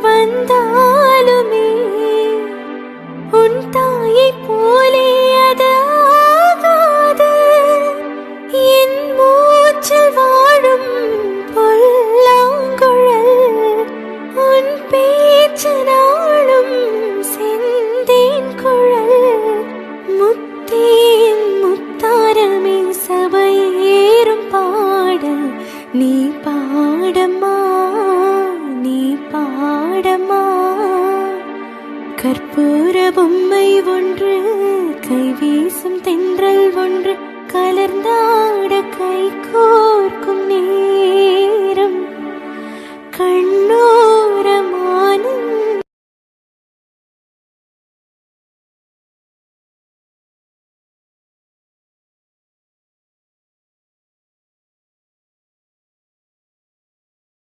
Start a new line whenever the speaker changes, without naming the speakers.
வந்தாலுமே உன் தாயை போலே அது ஆகாது. என் மூச்சில் வாழும் பொல்லாங்குழல் உன் பேச்சு நாளும் செந்தேன் குழல். முத்தேன் முத்தாரமே சபையேறும் பாடல் நீ பாடம்மா, நீ பாடம்மா. கற்பூர பொம்மை ஒன்று, கை வீசும் தென்றல் ஒன்று, கலர்ந்தாட கை கோர்க்க